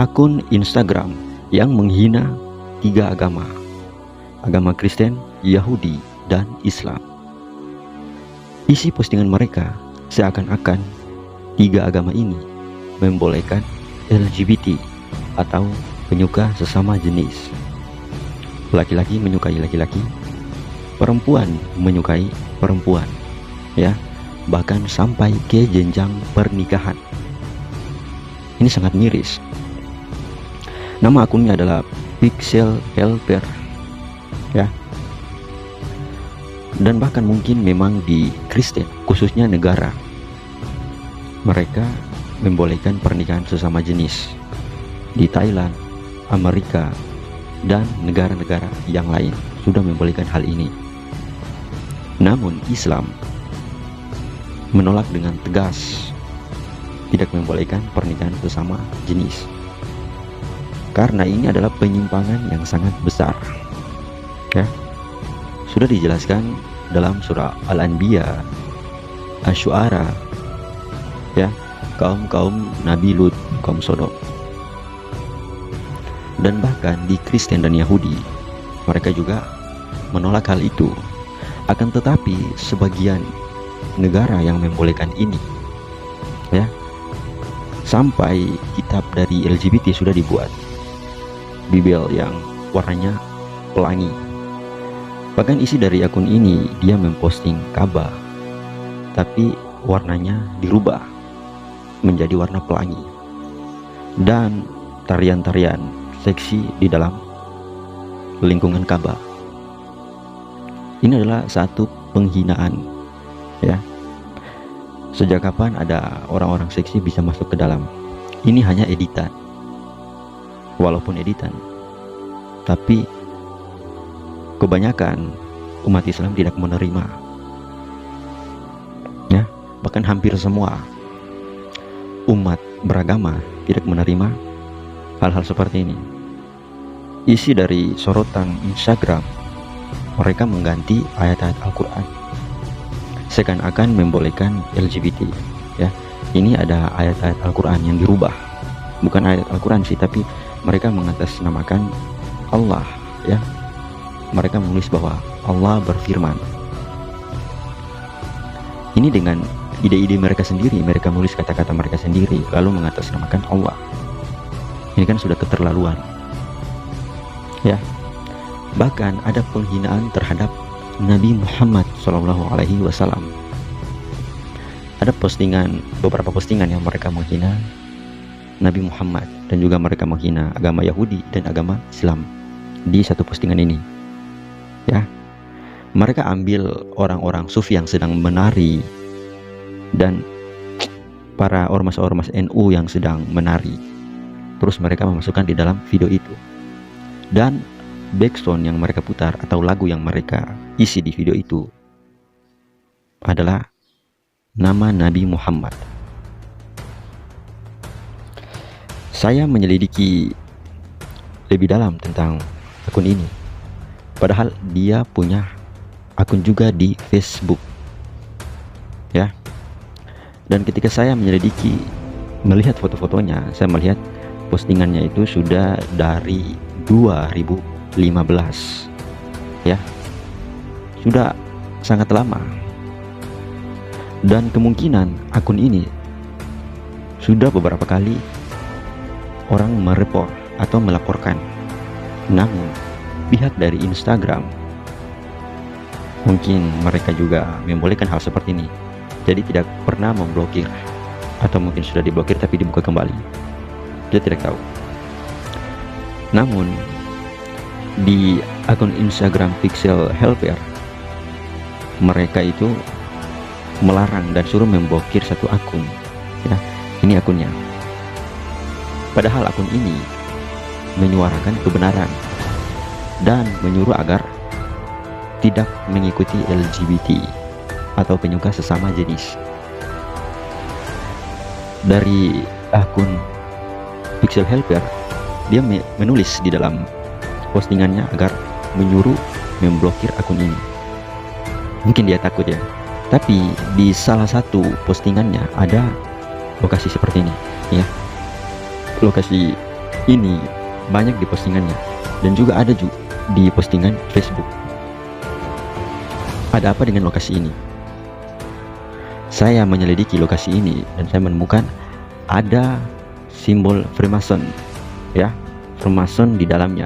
akun Instagram yang menghina 3 agama, agama Kristen, Yahudi, dan Islam. Isi postingan mereka seakan-akan 3 agama ini membolehkan LGBT atau penyuka sesama jenis. Laki-laki menyukai laki-laki, perempuan menyukai perempuan, ya, bahkan sampai ke jenjang pernikahan. Ini sangat miris. Nama akunnya adalah Pixel Helper, ya. Dan bahkan mungkin memang di Kristen, khususnya negara, mereka membolehkan pernikahan sesama jenis. Di Thailand, Amerika, dan negara-negara yang lain sudah membolehkan hal ini. Namun Islam menolak dengan tegas, tidak membolehkan pernikahan sesama jenis, karena ini adalah penyimpangan yang sangat besar, ya. Sudah dijelaskan dalam surah Al-Anbiya, Asy-Syu'ara, ya, kaum Nabi Lut, kaum Sodom. Dan bahkan di Kristen dan Yahudi, mereka juga menolak hal itu. Akan tetapi sebagian negara yang membolehkan ini, ya, sampai kitab dari LGBT sudah dibuat, Bible yang warnanya pelangi. Bahkan isi dari akun ini, dia memposting Ka'bah, tapi warnanya dirubah menjadi warna pelangi, dan tarian-tarian seksi di dalam lingkungan Ka'bah. Ini adalah satu penghinaan, ya. Sejak kapan ada orang-orang seksi bisa masuk ke dalam? Ini hanya editan, walaupun editan, tapi kebanyakan umat Islam tidak menerima, ya. Bahkan hampir semua umat beragama tidak menerima hal-hal seperti ini. Isi dari sorotan Instagram, mereka mengganti ayat-ayat Al-Quran, seakan-akan membolehkan LGBT, ya. Ini ada ayat-ayat Al-Quran yang dirubah, bukan ayat Al-Quran sih, tapi mereka mengatasnamakan Allah, ya. Mereka menulis bahwa Allah berfirman. Ini dengan ide-ide mereka sendiri, mereka menulis kata-kata mereka sendiri lalu mengatasnamakan Allah. Ini kan sudah keterlaluan, ya. Bahkan ada penghinaan terhadap Nabi Muhammad SAW. Ada beberapa postingan yang mereka menghina Nabi Muhammad, dan juga mereka menghina agama Yahudi dan agama Islam di satu postingan ini, ya. Mereka ambil orang-orang sufi yang sedang menari dan para ormas-ormas NU yang sedang menari, terus mereka memasukkan di dalam video itu, dan background yang mereka putar atau lagu yang mereka isi di video itu adalah nama Nabi Muhammad. Saya menyelidiki lebih dalam tentang akun ini, padahal dia punya akun juga di Facebook, ya. Dan ketika saya menyelidiki, melihat foto-fotonya, saya melihat postingannya itu sudah dari 2015, ya, sudah sangat lama. Dan kemungkinan akun ini sudah beberapa kali orang mereport atau melaporkan. Namun pihak dari Instagram, mungkin mereka juga membolehkan hal seperti ini, jadi tidak pernah memblokir, atau mungkin sudah diblokir tapi dibuka kembali, dia tidak tahu. Namun di akun Instagram Pixel Helper, mereka itu melarang dan suruh memblokir satu akun, ya. Ini akunnya, padahal akun ini menyuarakan kebenaran dan menyuruh agar tidak mengikuti LGBT atau penyuka sesama jenis. Dari akun Pixel Helper, dia menulis di dalam postingannya agar menyuruh memblokir akun ini. Mungkin dia takut, ya. Tapi di salah satu postingannya ada lokasi seperti ini, ya. Lokasi ini banyak di postingannya, dan juga ada juga di postingan Facebook. Ada apa dengan lokasi ini? Saya menyelidiki lokasi ini dan saya menemukan ada simbol Freemason, ya, Freemason di dalamnya.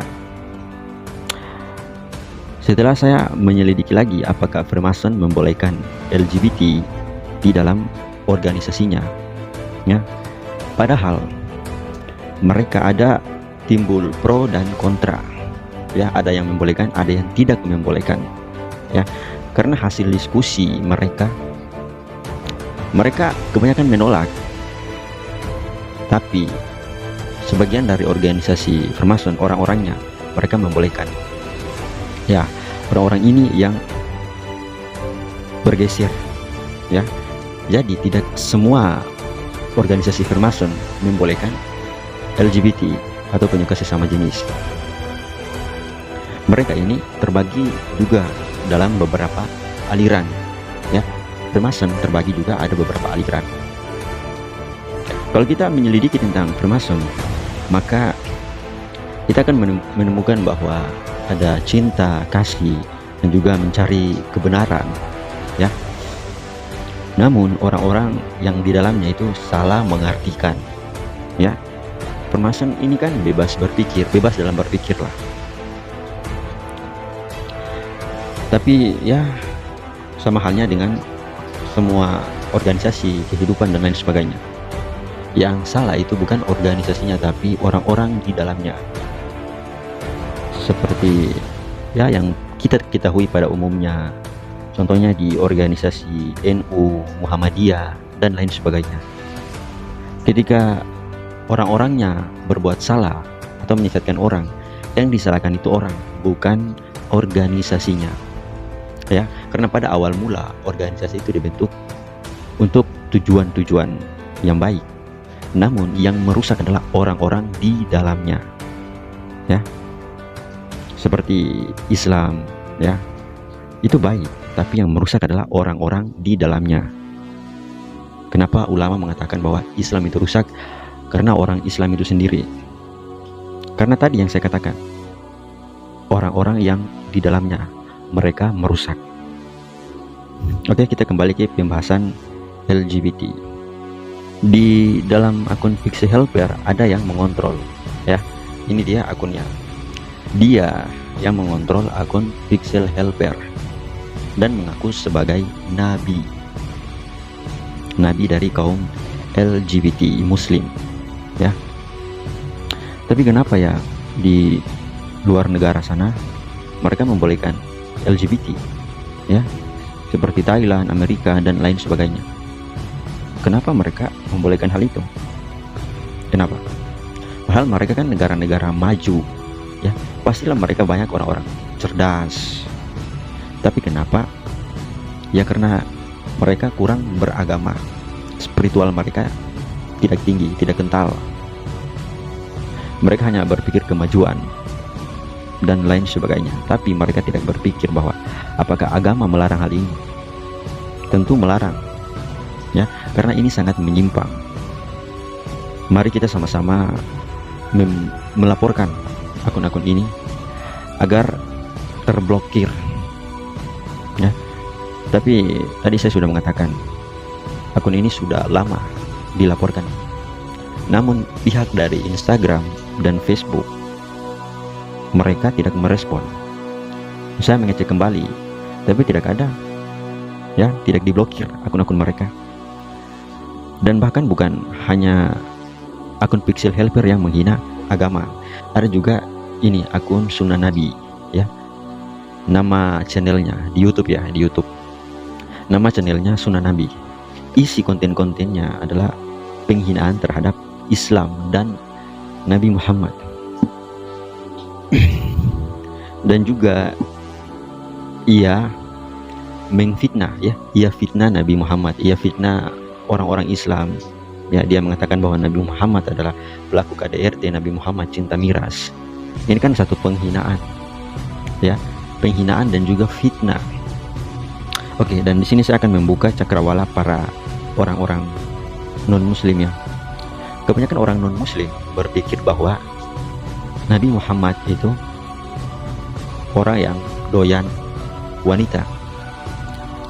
Setelah saya menyelidiki lagi apakah Freemason membolehkan LGBT di dalam organisasinya, ya, padahal mereka ada timbul pro dan kontra, ya, ada yang membolehkan, ada yang tidak membolehkan, ya, karena hasil diskusi mereka kebanyakan menolak, tapi sebagian dari organisasi Freemason, orang-orangnya, mereka membolehkan. Ya, orang-orang ini yang bergeser, ya. Jadi tidak semua organisasi Freemason membolehkan LGBT atau penyuka sesama jenis. Mereka ini terbagi juga dalam beberapa aliran, ya. Freemason terbagi juga ada beberapa aliran. Kalau kita menyelidiki tentang Freemason, maka kita akan menemukan bahwa ada cinta, kasih, dan juga mencari kebenaran, ya. Namun orang-orang yang di dalamnya itu salah mengartikan, ya. Freemason ini kan bebas berpikir, bebas dalam berpikir lah. Tapi ya sama halnya dengan semua organisasi kehidupan dan lain sebagainya. Yang salah itu bukan organisasinya, tapi orang-orang di dalamnya. Seperti ya yang kita ketahui pada umumnya, contohnya di organisasi NU, Muhammadiyah, dan lain sebagainya. Ketika orang-orangnya berbuat salah atau menyesatkan orang, yang disalahkan itu orang, bukan organisasinya. Ya, karena pada awal mula organisasi itu dibentuk untuk tujuan-tujuan yang baik. Namun yang merusak adalah orang-orang di dalamnya. Ya. Seperti Islam, ya. Itu baik, tapi yang merusak adalah orang-orang di dalamnya. Kenapa ulama mengatakan bahwa Islam itu rusak? Karena orang Islam itu sendiri. Karena tadi yang saya katakan, orang-orang yang di dalamnya, mereka merusak. Oke, kita kembali ke pembahasan LGBT. Di dalam akun Pixel Helper ada yang mengontrol, ya. Ini dia akunnya. Dia yang mengontrol akun Pixel Helper dan mengaku sebagai nabi dari kaum LGBT Muslim, ya. Tapi kenapa ya di luar negara sana mereka membolehkan LGBT, ya, seperti Thailand, Amerika, dan lain sebagainya? Kenapa mereka membolehkan hal itu? Kenapa? Padahal mereka kan negara-negara maju, ya, pastilah mereka banyak orang-orang cerdas. Tapi kenapa? Ya karena mereka kurang beragama, spiritual mereka tidak tinggi, tidak kental. Mereka hanya berpikir kemajuan dan lain sebagainya, tapi mereka tidak berpikir bahwa apakah agama melarang hal ini. Tentu melarang, ya, karena ini sangat menyimpang. Mari kita sama-sama melaporkan akun-akun ini agar terblokir, ya. Tapi tadi saya sudah mengatakan akun ini sudah lama dilaporkan, namun pihak dari Instagram dan Facebook mereka tidak merespon. Saya mengecek kembali, tapi tidak ada, ya, tidak diblokir akun-akun mereka. Dan bahkan bukan hanya akun Pixel Helper yang menghina agama, ada juga ini akun Sunnah Nabi, ya. Nama channelnya di YouTube, ya, di YouTube. Nama channelnya Sunnah Nabi. Isi konten-kontennya adalah penghinaan terhadap Islam dan Nabi Muhammad. Dan juga ia mengfitnah, ya, ia fitnah Nabi Muhammad, ia fitnah orang-orang Islam, ya. Dia mengatakan bahwa Nabi Muhammad adalah pelaku KDRT, Nabi Muhammad cinta miras. Ini kan satu penghinaan, ya, penghinaan dan juga fitnah. Oke, dan di sini saya akan membuka cakrawala para orang-orang non-muslim, ya. Kebanyakan orang non-muslim berpikir bahwa Nabi Muhammad itu orang yang doyan wanita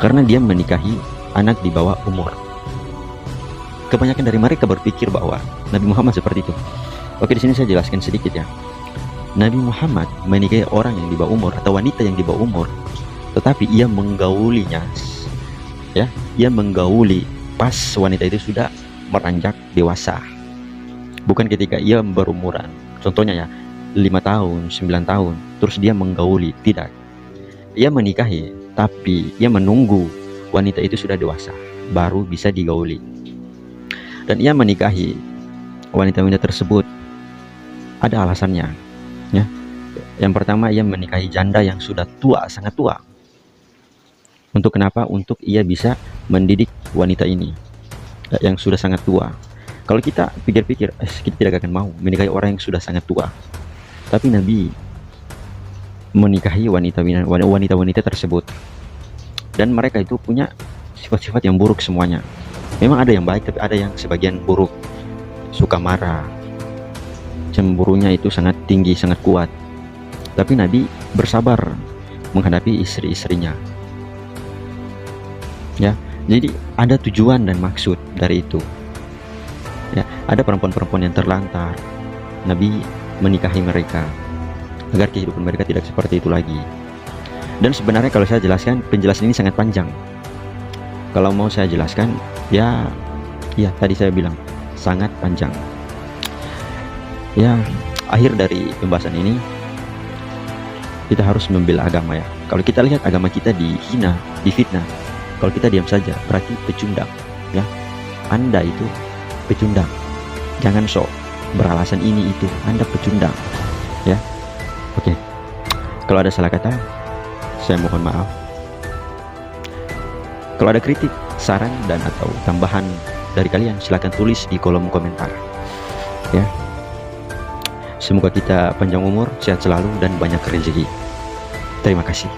karena dia menikahi anak di bawah umur. Kebanyakan dari mereka berpikir bahwa Nabi Muhammad seperti itu. Oke, di sini saya jelaskan sedikit ya. Nabi Muhammad menikahi orang yang di bawah umur atau wanita yang di bawah umur, tetapi ia menggaulinya, ya, ia menggauli pas wanita itu sudah meranjak dewasa, bukan ketika ia berumuran. Contohnya ya, 5 tahun, 9 tahun, terus dia menggauli. Tidak, ia menikahi, tapi ia menunggu wanita itu sudah dewasa, baru bisa digauli. Dan ia menikahi wanita-wanita tersebut ada alasannya, ya. Yang pertama, ia menikahi janda yang sudah tua, sangat tua. Untuk kenapa? Untuk ia bisa mendidik wanita ini yang sudah sangat tua. Kalau kita pikir-pikir, kita tidak akan mau menikahi orang yang sudah sangat tua. Tapi Nabi menikahi wanita-wanita tersebut, dan mereka itu punya sifat-sifat yang buruk semuanya. Memang ada yang baik, tapi ada yang sebagian buruk. Suka marah, cemburunya itu sangat tinggi, sangat kuat. Tapi Nabi bersabar menghadapi istri-istrinya, ya. Jadi ada tujuan dan maksud dari itu, ya. Ada perempuan-perempuan yang terlantar, Nabi menikahi mereka agar kehidupan mereka tidak seperti itu lagi. Dan sebenarnya kalau saya jelaskan, penjelasan ini sangat panjang. Kalau mau saya jelaskan, ya tadi saya bilang sangat panjang. Ya, akhir dari pembahasan ini, kita harus membela agama ya. Kalau kita lihat agama kita dihina, difitnah, kalau kita diam saja berarti pecundang, ya. Anda itu pecundang. Jangan sok beralasan ini itu, Anda pecundang, ya. Oke. Kalau ada salah kata, saya mohon maaf. Kalau ada kritik, saran dan atau tambahan dari kalian, silahkan tulis di kolom komentar, ya. Semoga kita panjang umur, sehat selalu, dan banyak rezeki. Terima kasih.